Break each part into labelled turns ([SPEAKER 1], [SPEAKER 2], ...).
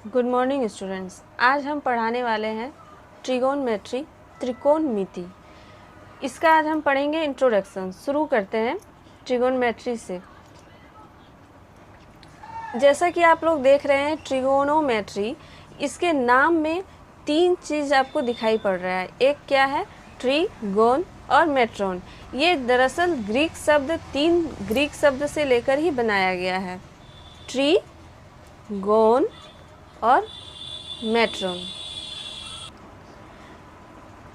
[SPEAKER 1] Good morning students. आज हम पढ़ाने वाले हैं ट्रिगोनमेट्री, त्रिकोणमिति। इसका आज हम पढ़ेंगे इंट्रोडक्शन। शुरू करते हैं ट्रिगोनमेट्री से। जैसा कि आप लोग देख रहे हैं ट्रिगोनोमेट्री, इसके नाम में तीन चीज़ आपको दिखाई पड़ रहा है। एक क्या है? ट्रिगोन और मेट्रोन। ये दरअसल ग्रीक शब्द, तीन ग्रीक शब्द से लेकर ही बनाया गया है। ट्रिगोन और मेट्रोन।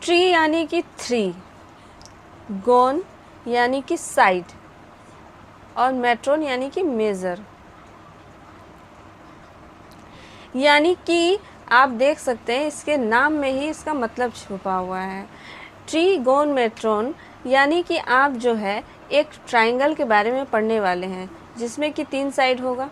[SPEAKER 1] ट्री यानी कि थ्री, गोन यानी कि साइड, और मेट्रोन यानी कि मेजर। यानी कि आप देख सकते हैं इसके नाम में ही इसका मतलब छुपा हुआ है। ट्री गोन मेट्रोन यानी कि आप जो है एक ट्राइंगल के बारे में पढ़ने वाले हैं जिसमें कि तीन साइड होगा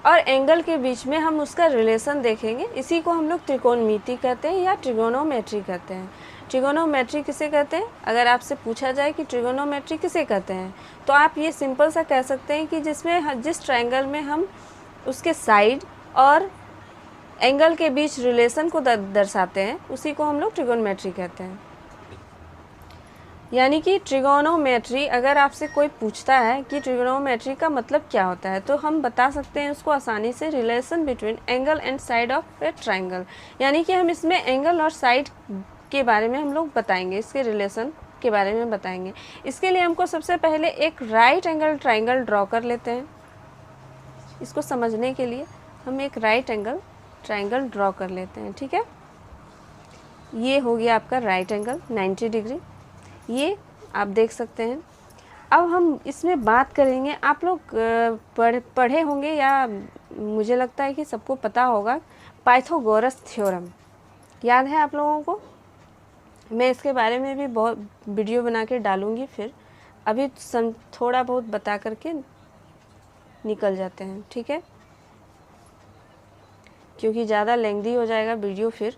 [SPEAKER 1] और एंगल के बीच में हम उसका रिलेशन देखेंगे। इसी को हम लोग त्रिकोणमिति कहते हैं या ट्रिगोनोमेट्री कहते हैं। ट्रिगोनोमेट्री किसे कहते हैं? अगर आपसे पूछा जाए कि ट्रिगोनोमेट्री किसे कहते हैं तो आप ये सिंपल सा कह सकते हैं कि जिस ट्राइंगल में हम उसके साइड और एंगल के बीच रिलेशन को दर्शाते हैं उसी को हम लोग ट्रिगोनोमेट्री कहते हैं। यानी कि ट्रिगोनोमेट्री, अगर आपसे कोई पूछता है कि ट्रिगोनोमेट्री का मतलब क्या होता है तो हम बता सकते हैं उसको आसानी से, relation between angle and side of A triangle. यानी कि हम इसमें एंगल और साइड के बारे में हम लोग बताएंगे, इसके रिलेशन के बारे में बताएंगे। इसके लिए हमको सबसे पहले एक राइट एंगल ट्राइंगल ड्रॉ कर लेते हैं। इसको समझने के लिए हम एक राइट एंगल ट्राइंगल ड्रॉ कर लेते हैं। ठीक है, ये हो गया आपका राइट एंगल 90 डिग्री। ये आप देख सकते हैं। अब हम इसमें बात करेंगे, आप लोग पढ़े होंगे या मुझे लगता है कि सबको पता होगा, पाइथागोरस थ्योरम। याद है आप लोगों को? मैं इसके बारे में भी बहुत वीडियो बना के डालूँगी। फिर अभी थोड़ा बहुत बता करके निकल जाते हैं, ठीक है, क्योंकि ज़्यादा लेंथी हो जाएगा वीडियो फिर।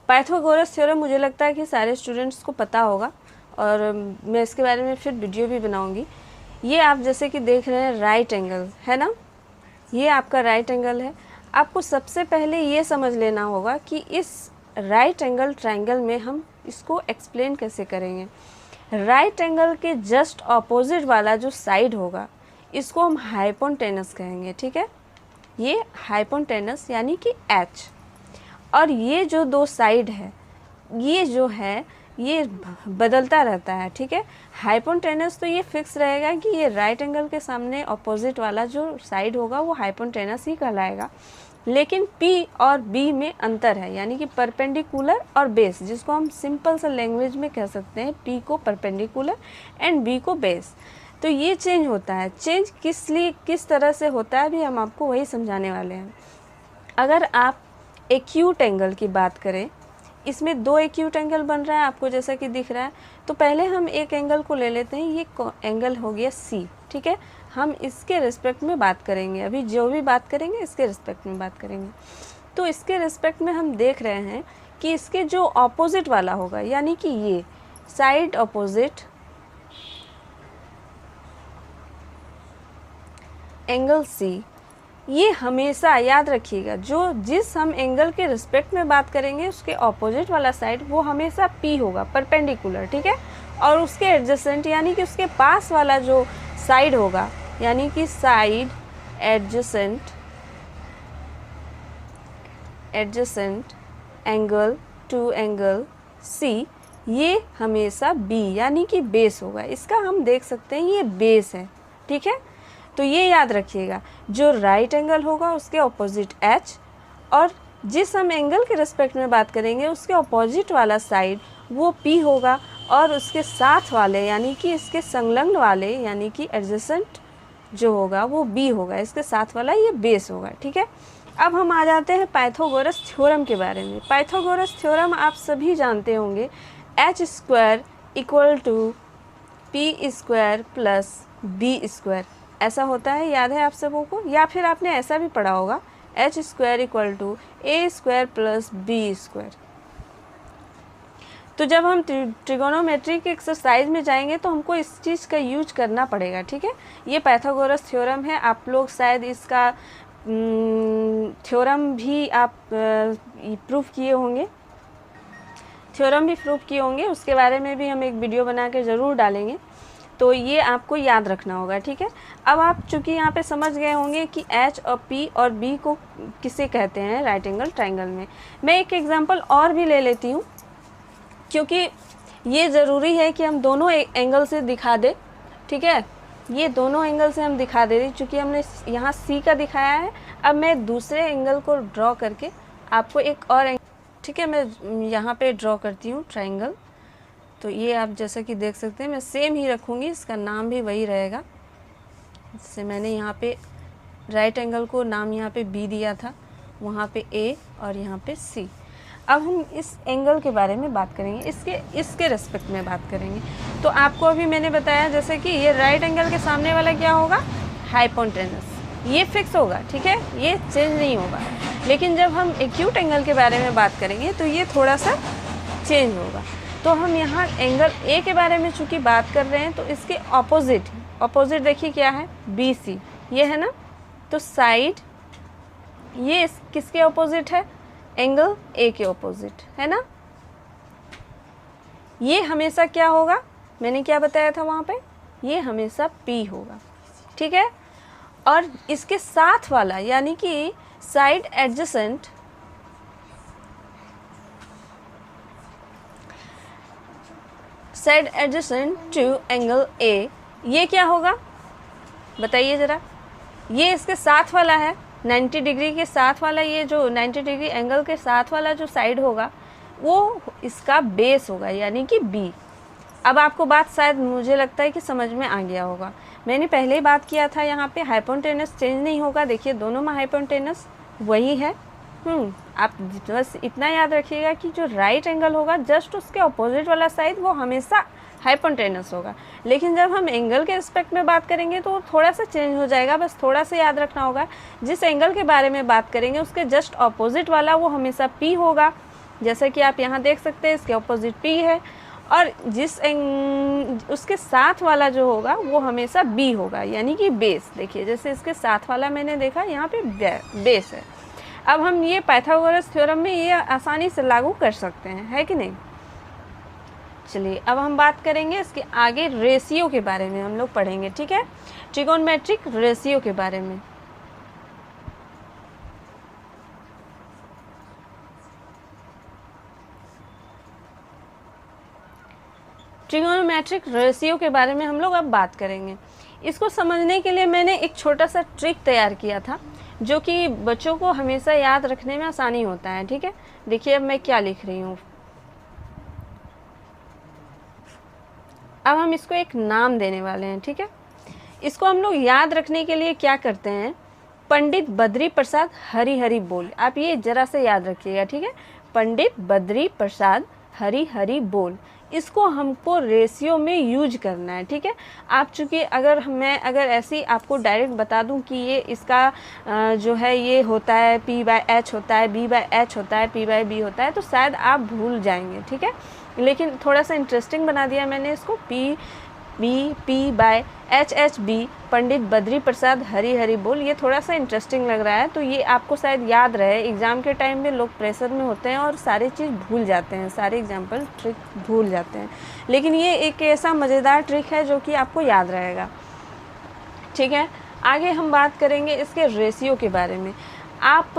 [SPEAKER 1] पाइथागोरस थ्योरम मुझे लगता है कि सारे स्टूडेंट्स को पता होगा और मैं इसके बारे में फिर वीडियो भी बनाऊंगी। ये आप जैसे कि देख रहे हैं राइट एंगल है ना, ये आपका राइट एंगल है। आपको सबसे पहले ये समझ लेना होगा कि इस राइट एंगल ट्राइंगल में हम इसको एक्सप्लेन कैसे करेंगे। राइट एंगल के जस्ट ऑपोजिट वाला जो साइड होगा इसको हम हाइपोटेनस कहेंगे। ठीक है, ये हाइपोटेनस यानी कि एच। और ये जो दो साइड है ये जो है ये बदलता रहता है। ठीक है, हाइपोटेनस तो ये फिक्स रहेगा कि ये राइट एंगल के सामने ऑपोजिट वाला जो साइड होगा वो हाइपोटेनस ही कहलाएगा। लेकिन P और B में अंतर है, यानी कि परपेंडिकुलर और बेस, जिसको हम सिंपल सा लैंग्वेज में कह सकते हैं P को परपेंडिकुलर एंड B को बेस। तो ये चेंज होता है। चेंज किस तरह से होता है भी हम आपको वही समझाने वाले हैं। अगर आप एक्यूट एंगल की बात करें, इसमें दो एक्यूट एंगल बन रहा है आपको जैसा कि दिख रहा है। तो पहले हम एक एंगल को ले लेते हैं, ये एंगल हो गया C। ठीक है, हम इसके रिस्पेक्ट में बात करेंगे। अभी जो भी बात करेंगे इसके रिस्पेक्ट में बात करेंगे। तो इसके रिस्पेक्ट में हम देख रहे हैं कि इसके जो ऑपोजिट वाला होगा, यानी कि ये साइड ऑपोजिट एंगल C, ये हमेशा याद रखिएगा, जिस हम एंगल के रिस्पेक्ट में बात करेंगे उसके ऑपोजिट वाला साइड वो हमेशा P होगा, परपेंडिकुलर। ठीक है, और उसके एडजेसेंट यानी कि उसके पास वाला जो साइड होगा, यानी कि side adjacent angle to angle C, ये हमेशा B यानी कि बेस होगा। इसका हम देख सकते हैं ये बेस है। ठीक है, तो ये याद रखिएगा, जो राइट एंगल होगा उसके ऑपोजिट H, और जिस हम एंगल के रिस्पेक्ट में बात करेंगे उसके ऑपोजिट वाला साइड वो P होगा, और उसके साथ वाले यानी कि इसके संलग्न वाले यानी कि एडजेसेंट जो होगा वो B होगा, इसके साथ वाला ये बेस होगा। ठीक है, अब हम आ जाते हैं पाइथागोरस थ्योरम के बारे में। पाइथागोरस थ्योरम आप सभी जानते होंगे, h² = p² + b², ऐसा होता है। याद है आप सबों को? या फिर आपने ऐसा भी पढ़ा होगा, h² = a² + b²। तो जब हम ट्रिगोनोमेट्री के एक्सरसाइज में जाएंगे तो हमको इस चीज़ का यूज करना पड़ेगा। ठीक है, ये पाइथागोरस थ्योरम है। आप लोग शायद इसका थ्योरम भी आप प्रूफ किए होंगे, उसके बारे में भी हम एक वीडियो बना के ज़रूर डालेंगे, तो ये आपको याद रखना होगा, ठीक है। अब आप चूँकि यहाँ पे समझ गए होंगे कि एच और पी और बी को किसे कहते हैं राइट एंगल ट्राइंगल में। मैं एक एग्जांपल और भी ले लेती हूँ, क्योंकि ये ज़रूरी है कि हम दोनों एंगल से दिखा दें, ठीक है। ये दोनों एंगल से हम दिखा दे रही, चूँकि हमने यहाँ सी का दिखाया है। अब मैं दूसरे एंगल को ड्रॉ करके आपको एक और एंगल, ठीक है, मैं यहाँ पे ड्रॉ करती हूँ ट्राइंगल। तो ये आप जैसा कि देख सकते हैं मैं सेम ही रखूँगी, इसका नाम भी वही रहेगा। जैसे मैंने यहाँ पे राइट एंगल को नाम यहाँ पे बी दिया था, वहाँ पे ए और यहाँ पे सी। अब हम इस एंगल के बारे में बात करेंगे, इसके रेस्पेक्ट में बात करेंगे। तो आपको अभी मैंने बताया जैसे कि ये राइट एंगल के सामने वाला क्या होगा, हाइपोटेनस, ये फिक्स होगा, ठीक है, ये चेंज नहीं होगा। लेकिन जब हम एक्यूट एंगल के बारे में बात करेंगे तो ये थोड़ा सा चेंज होगा। तो हम यहाँ एंगल ए के बारे में चूँकि बात कर रहे हैं, तो इसके ऑपोजिट देखिए क्या है, बी सी, ये है ना। तो साइड ये किसके ऑपोजिट है, एंगल ए के ऑपोजिट, है ना। ये हमेशा क्या होगा, मैंने क्या बताया था वहाँ पे, ये हमेशा पी होगा, ठीक है। और इसके साथ वाला यानी कि side adjacent, to angle A, ये क्या होगा बताइए ज़रा। ये इसके साथ वाला है 90 डिग्री के साथ वाला, ये जो 90 डिग्री एंगल के साथ वाला जो साइड होगा वो इसका बेस होगा, यानी कि बी। अब आपको बात शायद मुझे लगता है कि समझ में आ गया होगा। मैंने पहले ही बात किया था यहाँ पे हाइपोटेनस चेंज नहीं होगा, देखिए दोनों में हाइपोटेनस वही है। आप बस इतना याद रखिएगा कि जो राइट एंगल होगा जस्ट उसके अपोजिट वाला साइड वो हमेशा हाइपोटेनस होगा। लेकिन जब हम एंगल के रिस्पेक्ट में बात करेंगे तो थोड़ा सा चेंज हो जाएगा, बस थोड़ा सा याद रखना होगा। जिस एंगल के बारे में बात करेंगे उसके जस्ट अपोजिट वाला वो हमेशा पी होगा, जैसा कि आप यहाँ देख सकते हैं इसके अपोजिट पी है। और उसके साथ वाला जो होगा वो हमेशा बी होगा, यानी कि बेस। देखिए जैसे इसके साथ वाला मैंने देखा यहाँ पे बेस है। अब हम ये पाइथागोरस थ्योरम में ये आसानी से लागू कर सकते हैं, है कि नहीं। चलिए अब हम बात करेंगे इसके आगे रेशियो के बारे में हम लोग पढ़ेंगे, ठीक है, ट्रिगोनोमेट्रिक रेशियो के बारे में। ट्रिगोनोमेट्रिक रेशियो के बारे में हम लोग अब बात करेंगे। इसको समझने के लिए मैंने एक छोटा सा ट्रिक तैयार किया था जो कि बच्चों को हमेशा याद रखने में आसानी होता है, ठीक है। देखिए अब मैं क्या लिख रही हूँ। अब हम इसको एक नाम देने वाले हैं, ठीक है। इसको हम लोग याद रखने के लिए क्या करते हैं, पंडित बद्री प्रसाद हरि हरि बोल। आप ये जरा से याद रखिएगा, ठीक है, पंडित बद्री प्रसाद हरि हरि बोल। इसको हमको रेशियो में यूज करना है, ठीक है। आप चूँकि अगर ऐसे आपको डायरेक्ट बता दूं कि ये इसका जो है ये होता है P/H होता है, B/H होता है, P/B होता है, तो शायद आप भूल जाएंगे, ठीक है। लेकिन थोड़ा सा इंटरेस्टिंग बना दिया मैंने इसको, P/H/B पंडित बद्री प्रसाद हरि हरि बोल। ये थोड़ा सा इंटरेस्टिंग लग रहा है, तो ये आपको शायद याद रहे। एग्ज़ाम के टाइम में लोग प्रेशर में होते हैं और सारी चीज़ भूल जाते हैं, सारे एग्जाम्पल ट्रिक भूल जाते हैं, लेकिन ये एक ऐसा मज़ेदार ट्रिक है जो कि आपको याद रहेगा, ठीक है। आगे हम बात करेंगे इसके रेशियो के बारे में। आप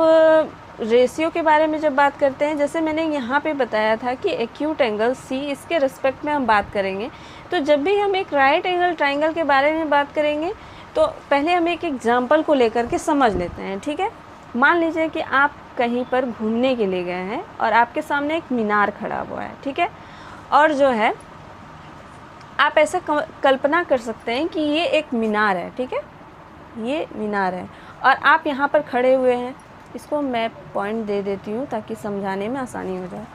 [SPEAKER 1] रेशियो के बारे में जब बात करते हैं, जैसे मैंने यहाँ पे बताया था कि एक्यूट एंगल सी, इसके रिस्पेक्ट में हम बात करेंगे। तो जब भी हम एक राइट एंगल ट्राइंगल के बारे में बात करेंगे तो पहले हम एक एग्जांपल को लेकर के समझ लेते हैं, ठीक है। मान लीजिए कि आप कहीं पर घूमने के लिए गए हैं और आपके सामने एक मीनार खड़ा हुआ है, ठीक है। और जो है आप ऐसा कल्पना कर सकते हैं कि ये एक मीनार है, ठीक है, ये मीनार है और आप यहाँ पर खड़े हुए हैं। इसको मैं पॉइंट दे देती हूँ ताकि समझाने में आसानी हो जाए।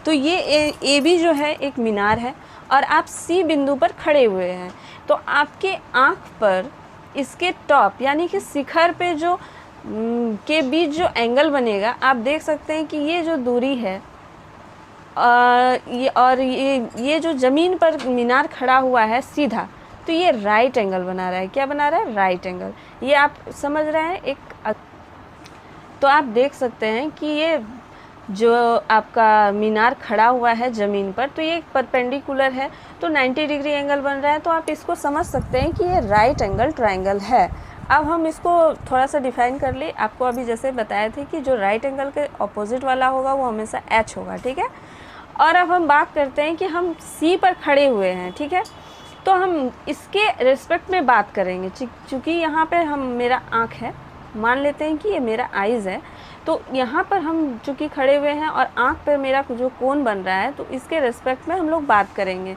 [SPEAKER 1] तो ये ए बी जो है एक मीनार है और आप सी बिंदु पर खड़े हुए हैं। तो आपके आँख पर इसके टॉप यानी कि शिखर पे जो के बीच जो एंगल बनेगा, आप देख सकते हैं कि ये जो दूरी है ये जो ज़मीन पर मीनार खड़ा हुआ है सीधा, तो ये राइट एंगल बना रहा है। क्या बना रहा है? Right angle. ये आप समझ रहे हैं, एक तो आप देख सकते हैं कि ये जो आपका मीनार खड़ा हुआ है ज़मीन पर, तो ये परपेंडिकुलर है, तो 90 डिग्री एंगल बन रहा है। तो आप इसको समझ सकते हैं कि ये राइट एंगल ट्रायंगल है। अब हम इसको थोड़ा सा डिफाइन कर ले। आपको अभी जैसे बताए थे कि जो राइट एंगल के ऑपोजिट वाला होगा वो हमेशा एच होगा, ठीक है। और अब हम बात करते हैं कि हम सी पर खड़े हुए हैं, ठीक है। तो हम इसके रिस्पेक्ट में बात करेंगे। चूँकि यहाँ पे हम मेरा आँख है, मान लेते हैं कि ये मेरा आइज़ है, तो यहाँ पर हम चूँकि खड़े हुए हैं और आँख पर मेरा जो कोण बन रहा है, तो इसके रिस्पेक्ट में हम लोग बात करेंगे।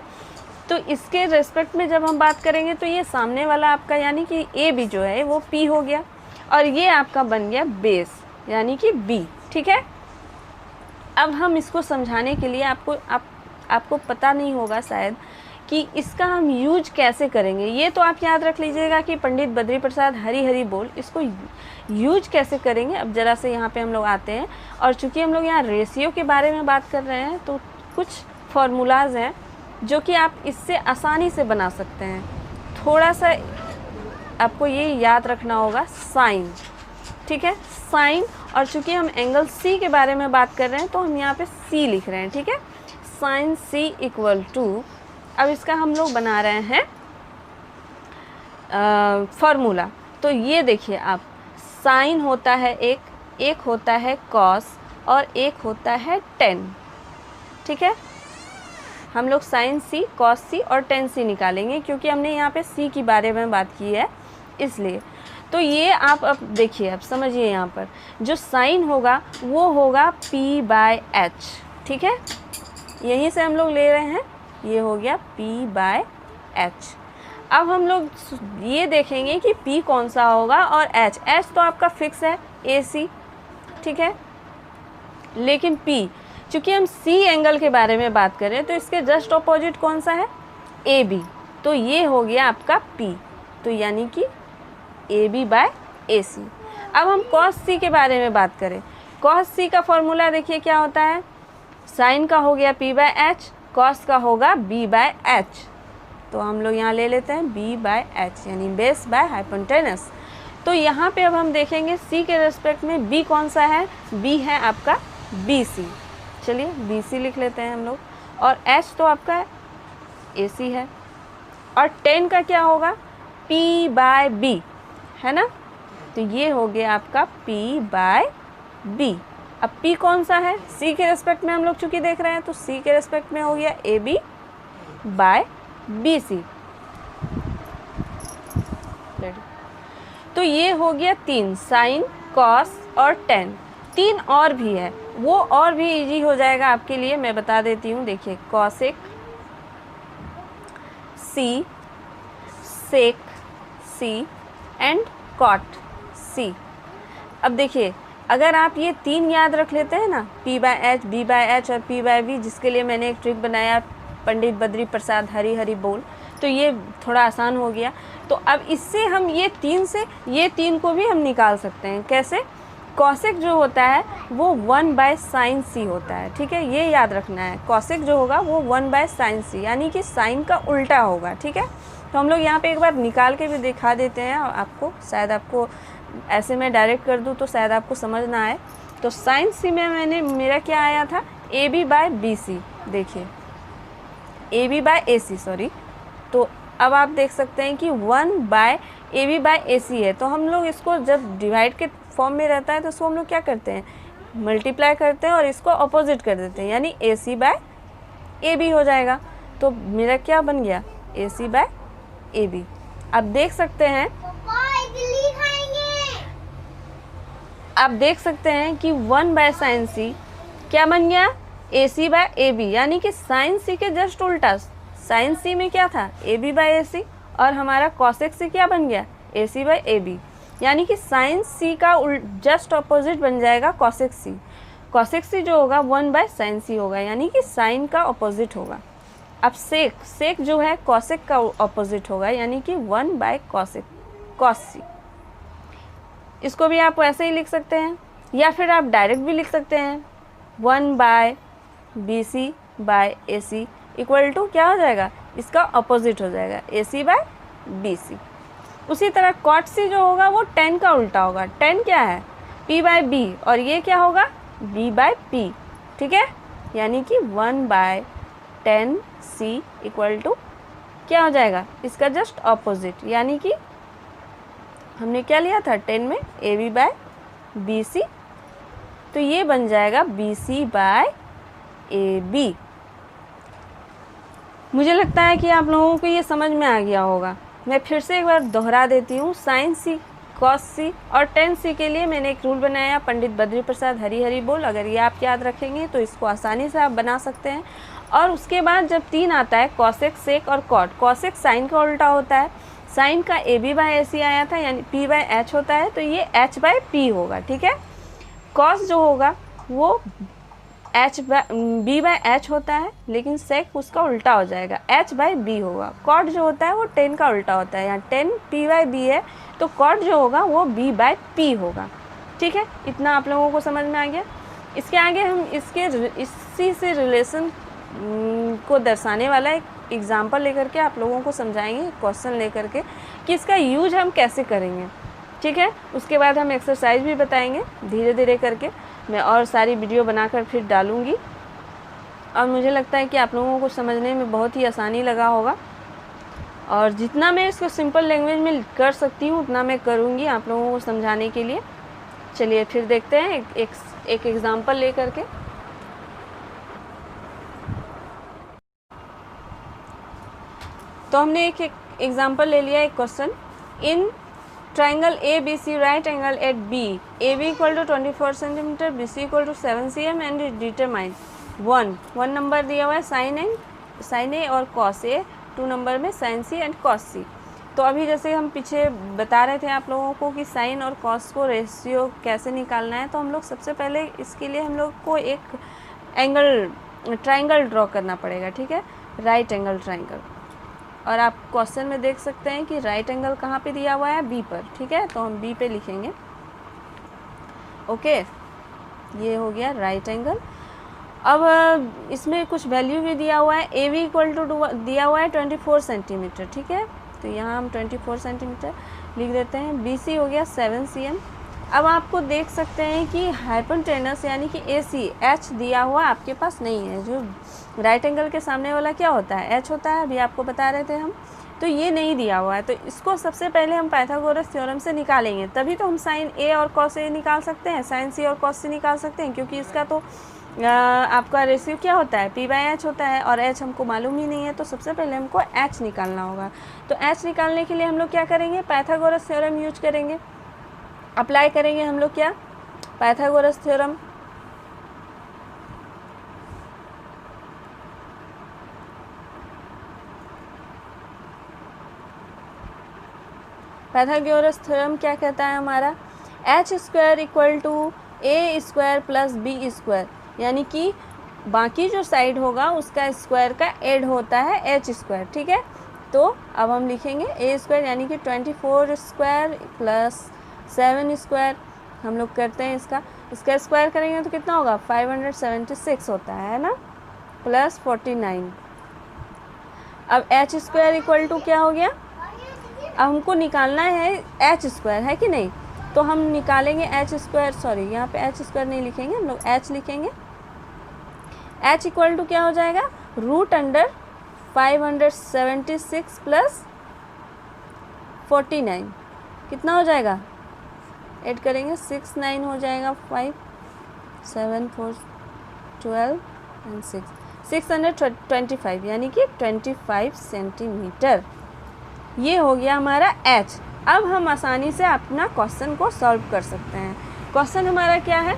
[SPEAKER 1] तो इसके रिस्पेक्ट में जब हम बात करेंगे तो ये सामने वाला आपका यानी कि ए बी जो है वो पी हो गया, और ये आपका बन गया बेस यानी कि बी, ठीक है। अब हम इसको समझाने के लिए आपको पता नहीं होगा शायद कि इसका हम यूज कैसे करेंगे। ये तो आप याद रख लीजिएगा कि पंडित बद्री प्रसाद हरी हरी बोल, इसको यूज कैसे करेंगे। अब ज़रा से यहाँ पे हम लोग आते हैं, और चूँकि हम लोग यहाँ रेशियो के बारे में बात कर रहे हैं, तो कुछ फार्मूलाज हैं जो कि आप इससे आसानी से बना सकते हैं। थोड़ा सा आपको ये याद रखना होगा, साइन, ठीक है, साइन। और चूँकि हम एंगल सी के बारे में बात कर रहे हैं, तो हम यहाँ पे सी लिख रहे हैं, ठीक है। साइन सी इक्वल टू, अब इसका हम लोग बना रहे हैं फार्मूला। तो ये देखिए आप, साइन होता है एक होता है कॉस, और एक होता है टेन, ठीक है। हम लोग साइन सी, कॉस सी और टेन सी निकालेंगे, क्योंकि हमने यहाँ पे सी के बारे में बात की है इसलिए। तो ये आप अब देखिए, अब समझिए, यहाँ पर जो साइन होगा वो होगा P बाय H, ठीक है। यहीं से हम लोग ले रहे हैं, ये हो गया P बाय H। अब हम लोग ये देखेंगे कि P कौन सा होगा और H तो आपका फिक्स है AC, ठीक है। लेकिन P, चूँकि हम C एंगल के बारे में बात करें, तो इसके जस्ट ऑपोजिट कौन सा है, AB। तो ये हो गया आपका P, तो यानी कि AB बाय AC। अब हम cos C के बारे में बात करें, cos C का फॉर्मूला देखिए क्या होता है, साइन का हो गया P बाय H, cos का होगा B बाय H। तो हम लोग यहाँ ले लेते हैं B बाय H, यानी बेस बाय हाइपोटेनस। तो यहाँ पे अब हम देखेंगे C के रेस्पेक्ट में B कौन सा है, B है आपका BC। चलिए BC लिख लेते हैं हम लोग, और H तो आपका AC है, और 10 का क्या होगा, P बाय B, है ना। तो ये हो गया आपका P बाय B। अब P कौन सा है, C के रेस्पेक्ट में हम लोग चूँकि देख रहे हैं, तो C के रेस्पेक्ट में हो गया AB बाय BC। तो ये हो गया 3, साइन, कॉस और टेन। 3 और भी है, वो और भी इजी हो जाएगा आपके लिए, मैं बता देती हूँ। देखिए, cosec C, sec C and cot C। अब देखिए, अगर आप ये 3 याद रख लेते हैं ना, P by H, B by H और P बाय V, जिसके लिए मैंने एक ट्रिक बनाया, पंडित बद्री प्रसाद हरी हरी बोल, तो ये थोड़ा आसान हो गया। तो अब इससे हम ये 3 से ये 3 को भी हम निकाल सकते हैं। कैसे, कॉसेक जो होता है वो 1 बाय साइन C होता है, ठीक है, ये याद रखना है। कॉसेक जो होगा वो 1 बाय साइन C, यानी कि साइन का उल्टा होगा, ठीक है। तो हम लोग यहाँ पे एक बार निकाल के भी दिखा देते हैं आपको, शायद आपको ऐसे मैं डायरेक्ट कर दूँ तो शायद आपको समझ ना आए। तो साइन C में मेरा क्या आया था, AB बाय BC, देखिए AB बाय AC, सॉरी। तो अब आप देख सकते हैं कि 1 बाय AB बाय AC है। तो हम लोग इसको जब डिवाइड के फॉर्म में रहता है, तो इसको हम लोग क्या करते हैं, मल्टीप्लाई करते हैं और इसको अपोजिट कर देते हैं, यानी AC बाय AB हो जाएगा। तो मेरा क्या बन गया, AC बाय AB। अब देख सकते हैं, आप देख सकते हैं कि 1 बाय साइन C क्या बन गया, AC बाय AB, यानी कि साइन C के जस्ट उल्टा। साइन C में क्या था, AB बाय AC, और हमारा कॉसेक C क्या बन गया, AC बाय AB, यानी कि साइन C का जस्ट अपोजिट बन जाएगा कॉसेक C। कॉसेक C जो होगा 1 बाय साइन C होगा, यानी कि साइन का अपोजिट होगा। अब सेक जो है कॉसेक का अपोजिट होगा, यानी कि 1 बाय कॉस C। इसको भी आप वैसे ही लिख सकते हैं, या फिर आप डायरेक्ट भी लिख सकते हैं, 1 by BC by AC equal to क्या हो जाएगा, इसका अपोजिट हो जाएगा, AC बाय BC। उसी तरह कॉट C जो होगा वो 10 का उल्टा होगा। 10 क्या है, P बाय B, और ये क्या होगा B बाय P, ठीक है। यानी कि 1/10C इक्वल टू क्या हो जाएगा, इसका जस्ट ऑपोजिट, यानी कि हमने क्या लिया था 10 में AB बाय BC, तो ये बन जाएगा BC बाय AB। मुझे लगता है कि आप लोगों को ये समझ में आ गया होगा। मैं फिर से एक बार दोहरा देती हूँ। साइन C कॉस C और टेन C के लिए मैंने एक रूल बनाया, पंडित बद्री प्रसाद हरी हरी बोल। अगर ये आप याद रखेंगे तो इसको आसानी से आप बना सकते हैं। और उसके बाद जब 3 आता है, कॉसेक, सेक और कॉट। कॉसेक साइन का उल्टा होता है, साइन का AB बाय AC आया था, यानी P बाय H होता है, तो ये H बाय P होगा, ठीक है। कॉस जो होगा वो B बाय H होता है, लेकिन सेक उसका उल्टा हो जाएगा, H बाय B होगा। कॉट जो होता है वो 10 का उल्टा होता है, यहाँ 10 P बाय B है, तो कॉट जो होगा वो B बाय P होगा, ठीक है। इतना आप लोगों को समझ में आ गया। इसके आगे हम इसी से रिलेशन को दर्शाने वाला एक एग्जाम्पल लेकर के आप लोगों को समझाएंगे, क्वेश्चन लेकर के, कि इसका यूज हम कैसे करेंगे, ठीक है। उसके बाद हम एक्सरसाइज भी बताएंगे धीरे धीरे करके। मैं और सारी वीडियो बनाकर फिर डालूँगी, और मुझे लगता है कि आप लोगों को समझने में बहुत ही आसानी लगा होगा। और जितना मैं इसको सिंपल लैंग्वेज में कर सकती हूँ उतना मैं करूँगी आप लोगों को समझाने के लिए। चलिए फिर देखते हैं एक एग्ज़ाम्पल ले करके। तो हमने एक एग्ज़ाम्पल ले लिया, एक question. In triangle ABC right angle at B, AB equal to 24 centimetre, BC equal to 7 cm and determine 1 number दिया हुआ है साइन A और कॉस A, 2 नंबर में sine C and cos C। तो अभी जैसे हम पीछे बता रहे थे आप लोगों को कि साइन और कॉस को रेशियो कैसे निकालना है, तो हम लोग सबसे पहले इसके लिए हम लोग को एक ट्राइंगल ड्रॉ करना पड़ेगा, ठीक है, राइट एंगल ट्राइंगल। और आप क्वेश्चन में देख सकते हैं कि राइट एंगल कहाँ पे दिया हुआ है, B पर, ठीक है। तो हम B पे लिखेंगे, ओके। ये हो गया राइट एंगल। अब इसमें कुछ वैल्यू भी दिया हुआ है। AB इक्वल टू दिया हुआ है 24 सेंटीमीटर, ठीक है। तो यहाँ हम 24 सेंटीमीटर लिख देते हैं। BC हो गया 7 cm। अब आपको देख सकते हैं कि हाइपोटेनस यानी कि AC H दिया हुआ आपके पास नहीं है। जो राइट एंगल के सामने वाला क्या होता है, H होता है, अभी आपको बता रहे थे हम। तो ये नहीं दिया हुआ है, तो इसको सबसे पहले हम पाइथागोरस थ्योरम से निकालेंगे, तभी तो हम साइन A और कॉस A निकाल सकते हैं, साइन C और कॉस C निकाल सकते हैं, क्योंकि इसका तो आपका रेशियो क्या होता है, P बाय H होता है, और H हमको मालूम ही नहीं है। तो सबसे पहले हमको H निकालना होगा। तो H निकालने के लिए हम लोग क्या करेंगे, पाइथागोरस थ्योरम यूज करेंगे, अप्लाई करेंगे हम लोग क्या, पाइथागोरस थ्योरम। पाइथागोरस थ्योरम क्या कहता है हमारा, h² equal to A² plus B², यानी कि बाकी जो साइड होगा उसका स्क्वायर का ऐड होता है h², ठीक है। तो अब हम लिखेंगे A² यानी कि 24² प्लस 7² हम लोग करते हैं, इसका स्क्वायर करेंगे तो कितना होगा, 576 होता है ना, प्लस 49। अब h² इक्वल टू क्या हो गया, अब हमको निकालना है h² है कि नहीं, तो हम निकालेंगे h², सॉरी यहाँ पे h² नहीं लिखेंगे, हम लोग h लिखेंगे। h इक्वल टू क्या हो जाएगा, √अंडर 576 प्लस 49 कितना हो जाएगा, ऐड करेंगे 6 9 हो जाएगा, 5 7 4 12 एंड 625 यानी कि 25 सेंटीमीटर। ये हो गया हमारा h। अब हम आसानी से अपना क्वेश्चन को सॉल्व कर सकते हैं। क्वेश्चन हमारा क्या है,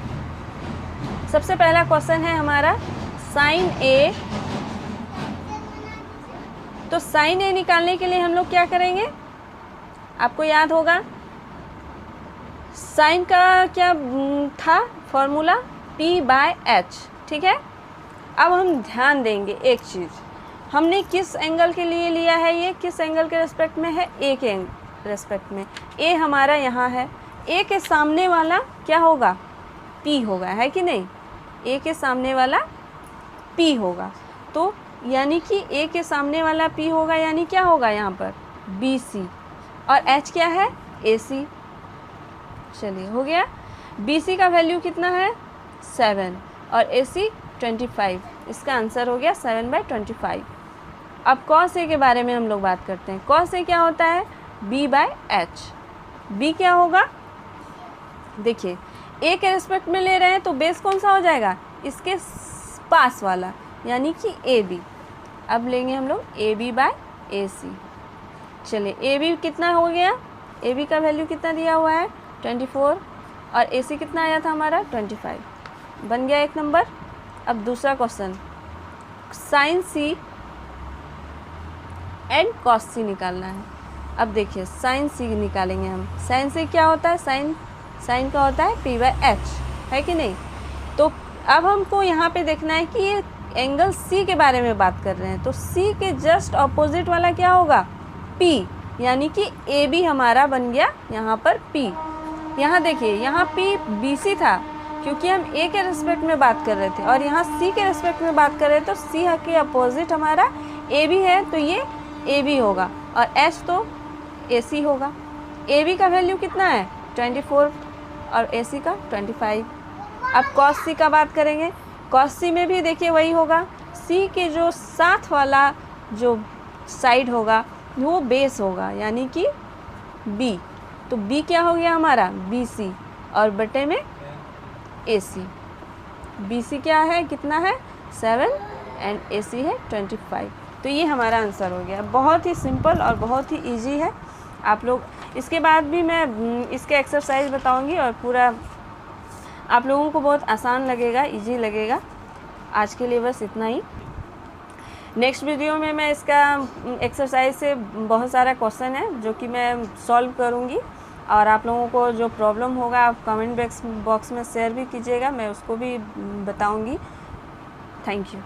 [SPEAKER 1] सबसे पहला क्वेश्चन है हमारा साइन A। तो साइन A निकालने के लिए हम लोग क्या करेंगे, आपको याद होगा साइन का क्या था फॉर्मूला, P बाय H, ठीक है। अब हम ध्यान देंगे एक चीज़, हमने किस एंगल के लिए लिया है, ये किस एंगल के रेस्पेक्ट में है, A के रेस्पेक्ट में। A हमारा यहाँ है, A के सामने वाला क्या होगा, P होगा, है कि नहीं, A के सामने वाला P होगा। तो यानी कि A के सामने वाला P होगा, यानी क्या होगा यहाँ पर BC, और H क्या है AC। चलिए हो गया। BC का वैल्यू कितना है 7 और AC 25। इसका आंसर हो गया 7/25। अब cos A के बारे में हम लोग बात करते हैं। cos A क्या होता है B/H। B क्या होगा, देखिए A के रिस्पेक्ट में ले रहे हैं तो बेस कौन सा हो जाएगा, इसके पास वाला, यानी कि AB। अब लेंगे हम लोग AB/AC। चलिए AB कितना हो गया, AB का वैल्यू कितना दिया हुआ है 24 और AC कितना आया था हमारा 25, बन गया 1 नंबर। अब दूसरा question, sin C and cos C निकालना है। अब देखिए sin C निकालेंगे हम। sin C क्या होता है, साइन का होता है P/H, है कि नहीं। तो अब हमको यहाँ पे देखना है कि ये एंगल C के बारे में बात कर रहे हैं, तो C के जस्ट ऑपोजिट वाला क्या होगा P, यानी कि AB हमारा बन गया यहाँ पर P। यहाँ देखिए यहाँ P BC था क्योंकि हम A के रिस्पेक्ट में बात कर रहे थे, और यहाँ C के रिस्पेक्ट में बात कर रहे थे, तो C के अपोजिट हमारा AB है, तो ये AB होगा, और H तो AC होगा। AB का वैल्यू कितना है 24 और AC का 25। अब cos C का बात करेंगे। cos C में भी देखिए वही होगा, C के जो साथ वाला जो साइड होगा वो बेस होगा, यानी कि B। तो B क्या हो गया हमारा BC और बटे में AC। BC क्या है, कितना है 7 एंड AC है 25। तो ये हमारा आंसर हो गया। बहुत ही सिंपल और बहुत ही इजी है। आप लोग इसके बाद भी मैं इसके एक्सरसाइज बताऊंगी और पूरा आप लोगों को बहुत आसान लगेगा, इजी लगेगा। आज के लिए बस इतना ही। नेक्स्ट वीडियो में मैं इसका एक्सरसाइज से बहुत सारा क्वेश्चन है जो कि मैं सॉल्व करूंगी, और आप लोगों को जो प्रॉब्लम होगा आप कमेंट बॉक्स में शेयर भी कीजिएगा, मैं उसको भी बताऊंगी। Thank you.